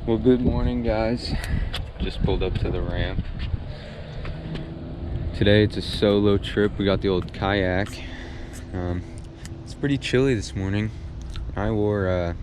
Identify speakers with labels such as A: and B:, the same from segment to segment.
A: Well, good morning, guys. Just pulled up to the ramp. Today it's a solo trip. We got the old kayak. It's pretty chilly this morning. I wore a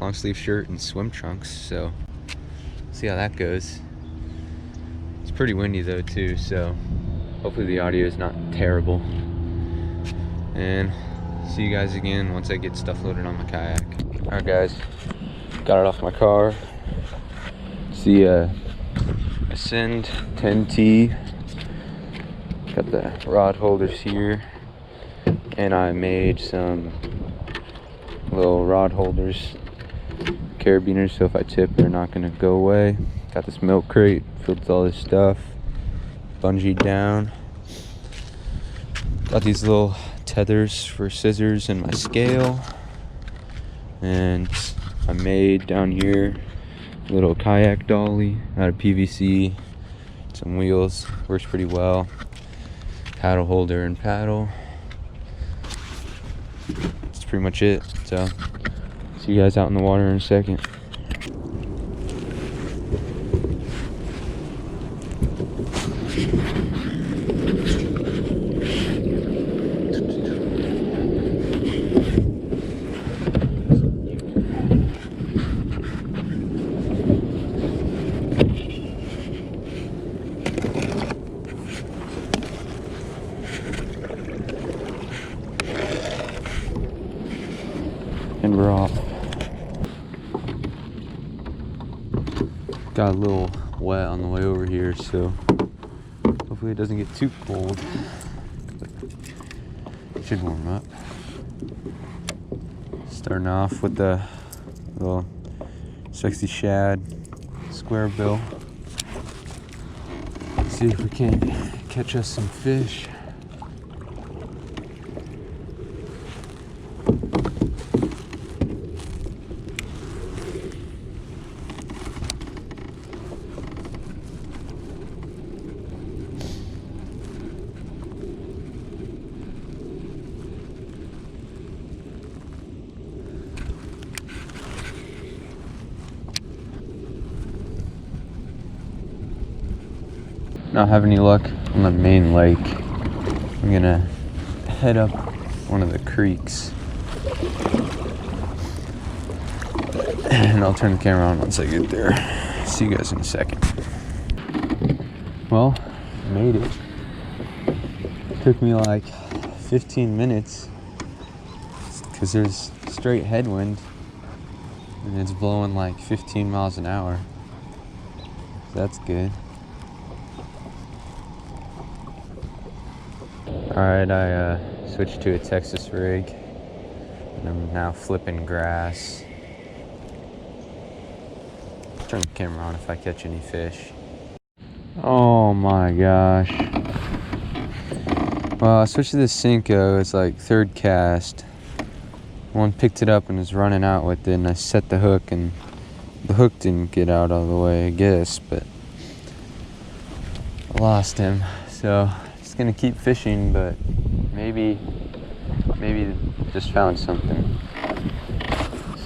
A: long sleeve shirt and swim trunks, so see how that goes. It's pretty windy though too, so hopefully the audio is not terrible. And see you guys again once I get stuff loaded on my kayak. Alright guys, got it off my car. See Ascend 10T. Got the rod holders here, and I made some little rod holders, carabiners, so if I tip they're not gonna go away. Got this milk crate filled with all this stuff, bungeed down. Got these little tethers for scissors and my scale, and I made down here a little kayak dolly out of PVC, some wheels, works pretty well. Paddle holder and paddle. That's pretty much it. So see you guys out in the water in a second. And we're off. Got a little wet on the way over here, so hopefully it doesn't get too cold. But it should warm up. Starting off with the little sexy shad square bill. See if we can't catch us some fish. Not have any luck on the main lake. I'm gonna head up one of the creeks and I'll turn the camera on once I get there. See you guys in a second. Well, made it. Took me like 15 minutes because there's straight headwind and it's blowing like 15 miles an hour. That's good. Alright, I switched to a Texas rig, and I'm now flipping grass. Turn the camera on if I catch any fish. Oh my gosh. Well, I switched to the Cinco. It's like third cast. One picked it up and was running out with it, and I set the hook, and the hook didn't get out all the way, I guess, but I lost him. So just gonna keep fishing, but maybe just found something.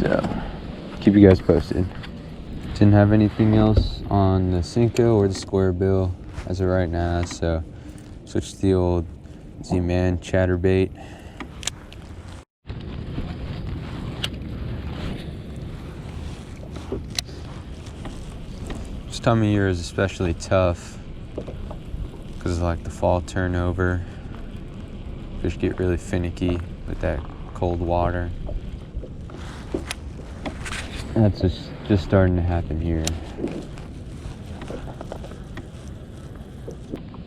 A: So keep you guys posted. Didn't have anything else on the Cinco or the square bill as of right now, so switched to the old Z-Man chatterbait. This time of year is especially tough because of like the fall turnover. Fish get really finicky with that cold water. That's just starting to happen here.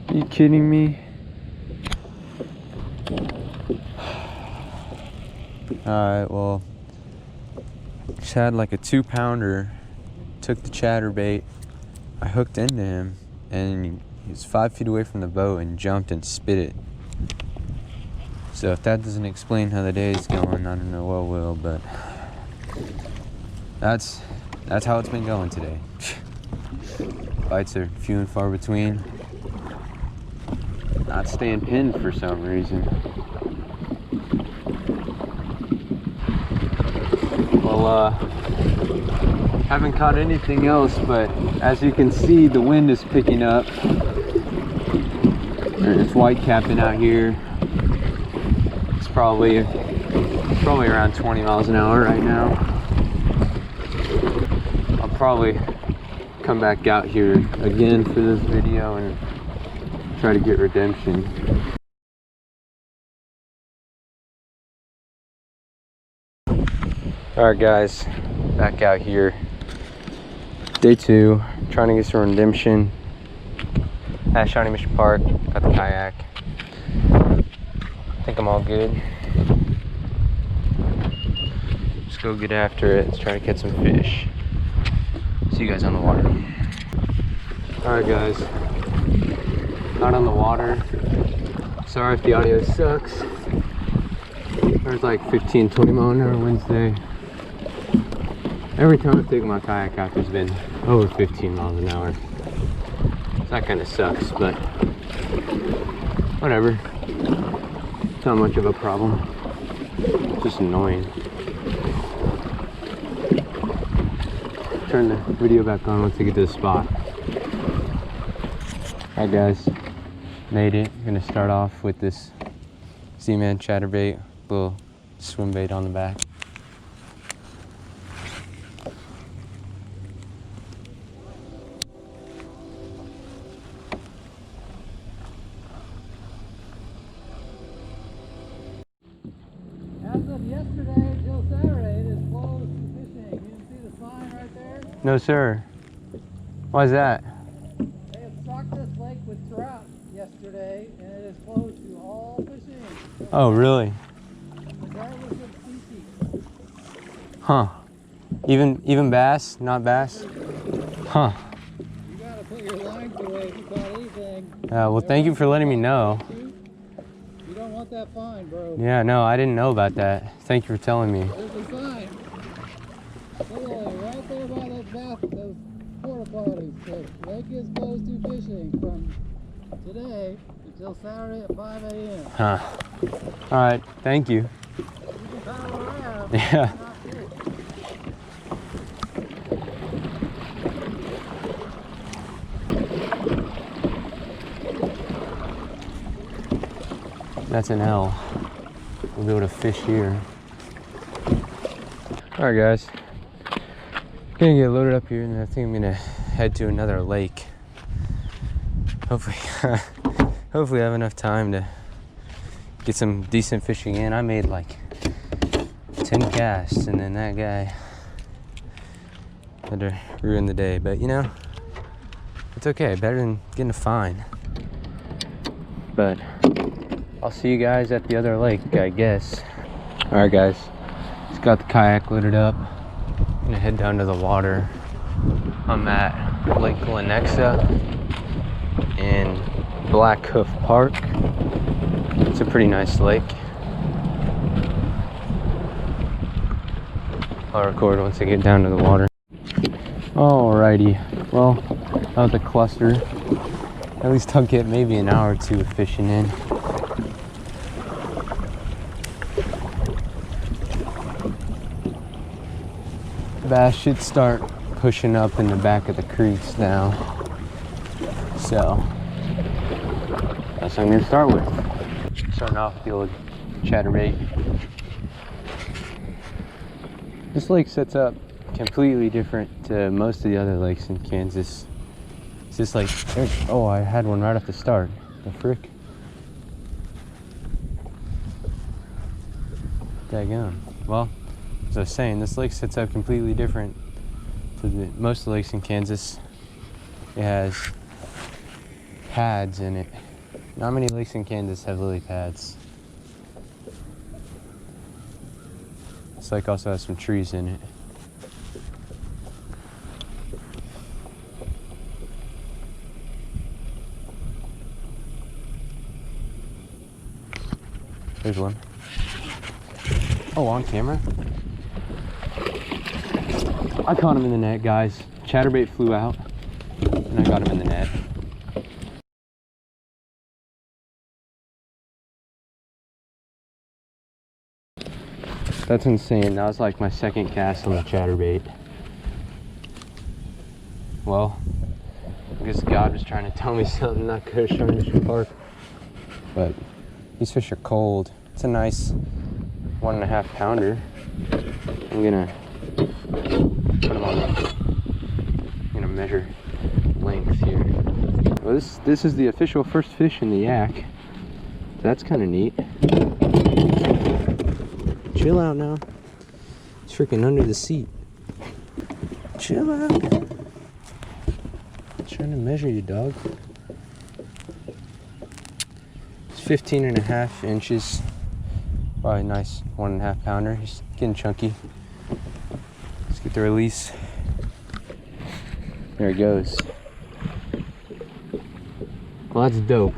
A: Are you kidding me? Alright, well, just had like a 2-pounder, took the chatterbait, I hooked into him, and he was 5 feet away from the boat and jumped and spit it. So if that doesn't explain how the day is going, I don't know what will, but that's how it's been going today. Bites are few and far between. Not staying pinned for some reason. Well, Haven't caught anything else, but as you can see, the wind is picking up. It's white capping out here. It's probably around 20 miles an hour right now. I'll probably come back out here again for this video and try to get redemption. Alright guys, back out here. Day 2, trying to get some redemption at Shawnee Mission Park. Got the kayak. I think I'm all good. Let's go get after it. Let's try to catch some fish. See you guys on the water. Alright guys, out on the water. Sorry if the audio sucks. There's like 15-20 mile an hour winds today. Every time I've taken my kayak out, there's been over 15 miles an hour. So that kind of sucks, but whatever. It's not much of a problem. It's just annoying. Turn the video back on once I get to the spot. Alright guys, made it. I'm gonna start off with this Z-Man chatterbait, little swim bait on the back.
B: As of yesterday until Saturday, it is closed to fishing. You didn't see the sign right there?
A: No sir. Why is that?
B: They have stocked this lake with trout yesterday, and it is closed to all fishing.
A: Oh really?
B: Regardless of species.
A: Huh. Even bass? Not bass? Huh.
B: You gotta put your lines away if you caught anything.
A: Well, thank you for letting me know.
B: You don't want that fine, bro.
A: Yeah, no, I didn't know about that. Thank you for telling me.
B: There's a sign. Literally, right there by those porta potties. The lake is closed to fishing from today until Saturday at 5 a.m.
A: Huh. Alright, thank you.
B: You can paddle around.
A: Yeah.
B: Not fish.
A: That's an L. We'll be able to fish here. Alright guys. Gonna get loaded up here and I think I'm gonna head to another lake. Hopefully hopefully I have enough time to get some decent fishing in. I made like 10 casts and then that guy had to ruin the day, but you know, it's okay, better than getting a fine. But I'll see you guys at the other lake, I guess. Alright guys, just got the kayak loaded up. I'm gonna head down to the water. I'm at Lake Lenexa in Black Hoof Park. It's a pretty nice lake. I'll record once I get down to the water. Alrighty, well, that was a cluster. At least I'll get maybe an hour or two of fishing in. Bass should start pushing up in the back of the creeks now. So that's what I'm gonna start with. Starting off with the old chatterbait. This lake sets up completely different to most of the other lakes in Kansas. It's just like, oh, I had one right off the start. The frick? Daggone. Well, as I was saying, this lake sets up completely different to most of the lakes in Kansas. It has pads in it. Not many lakes in Kansas have lily pads. This lake also has some trees in it. There's one. Oh, on camera? I caught him in the net, guys. Chatterbait flew out, and I got him in the net. That's insane. That was like my second cast on the chatterbait. Well, I guess God was trying to tell me something, not go to Shawnee Mission Park. But these fish are cold. It's a nice 1.5 pounder. I'm gonna put them on. I'm gonna measure length here. Well, this is the official first fish in the yak. That's kind of neat. Chill out now. It's freaking under the seat. Chill out. I'm trying to measure you, dog. It's 15.5 inches. Probably a nice 1.5 pounder. He's getting chunky. Let's get the release. There it goes. Well, that's dope.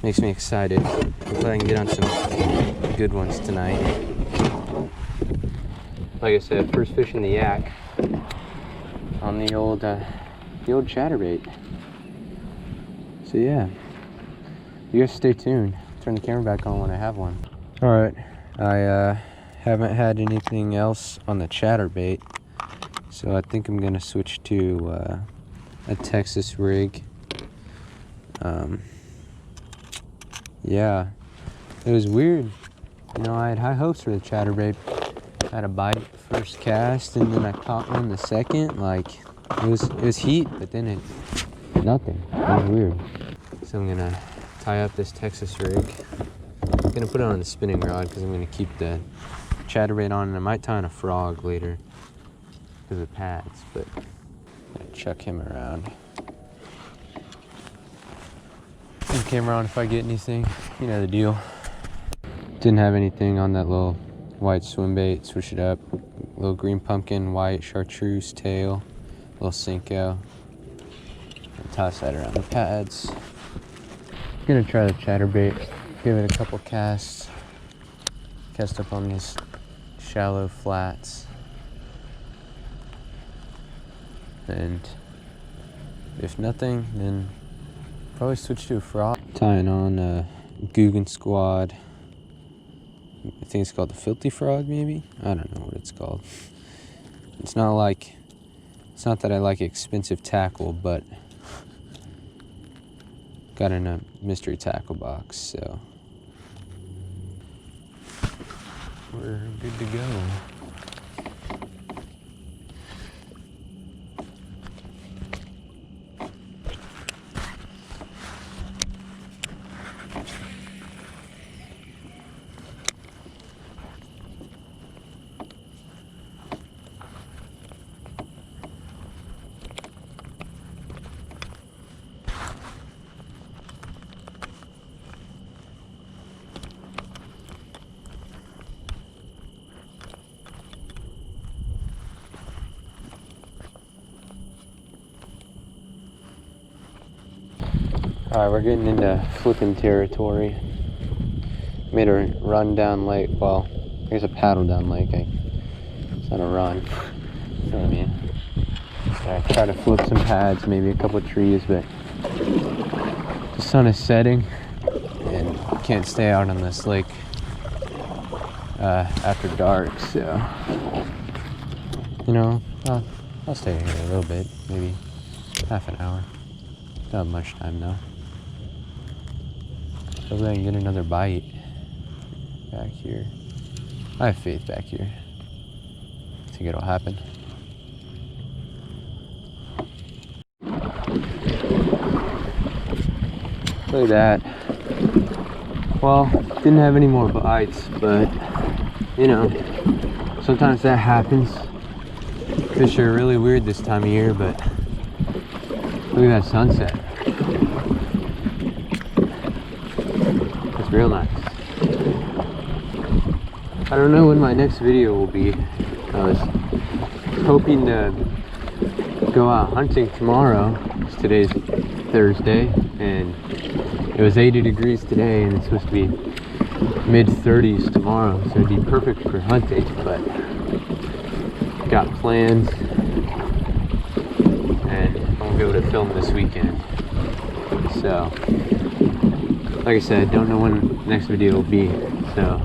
A: Makes me excited. Hopefully I can get on some good ones tonight. Like I said, first fish in the yak on the old chatterbait. So yeah, you guys stay tuned. Turn the camera back on when I have one. All right, I haven't had anything else on the chatterbait, so I think I'm gonna switch to a Texas rig. Yeah, it was weird. You know, I had high hopes for the chatterbait. I had a bite first cast, and then I caught one the second. Like it was heat, but then nothing. It was weird. So I'm gonna tie up this Texas rig. I'm gonna put it on the spinning rod because I'm gonna keep the chatterbait on, and I might tie on a frog later because of pads. But I'm gonna chuck him around. Turn the camera on if I get anything. You know the deal. Didn't have anything on that little white swim bait. Switch it up. Little green pumpkin, white chartreuse tail, little Cinco. And toss that around the pads. Gonna try the chatterbait. Give it a couple casts. Cast up on these shallow flats. And if nothing, then probably switch to a frog. Tying on a Guggen Squad. I think it's called the Filthy Frog, maybe? I don't know what it's called. It's not that I like expensive tackle, but got in a mystery tackle box, so we're good to go. Alright, we're getting into flipping territory. Made a run down lake. Well, I guess a paddle down lake. It's not a run. You know what I mean? So I try to flip some pads, maybe a couple of trees, but the sun is setting and can't stay out on this lake after dark. So, you know, I'll stay here a little bit, maybe half an hour. Not much time though. Hopefully I can get another bite back here. I have faith back here. I think it'll happen. Look at that. Well, didn't have any more bites, but you know, sometimes that happens. Fish are really weird this time of year, but look at that sunset. It's real nice. I don't know when my next video will be. I was hoping to go out hunting tomorrow. Today's Thursday, and it was 80 degrees today, and it's supposed to be mid-30s tomorrow, so it'd be perfect for hunting, but got plans, and I won't be able to film this weekend. So, like I said, don't know when the next video will be, so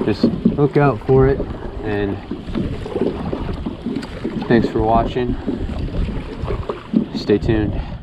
A: just look out for it, and Thanks for watching. Stay tuned.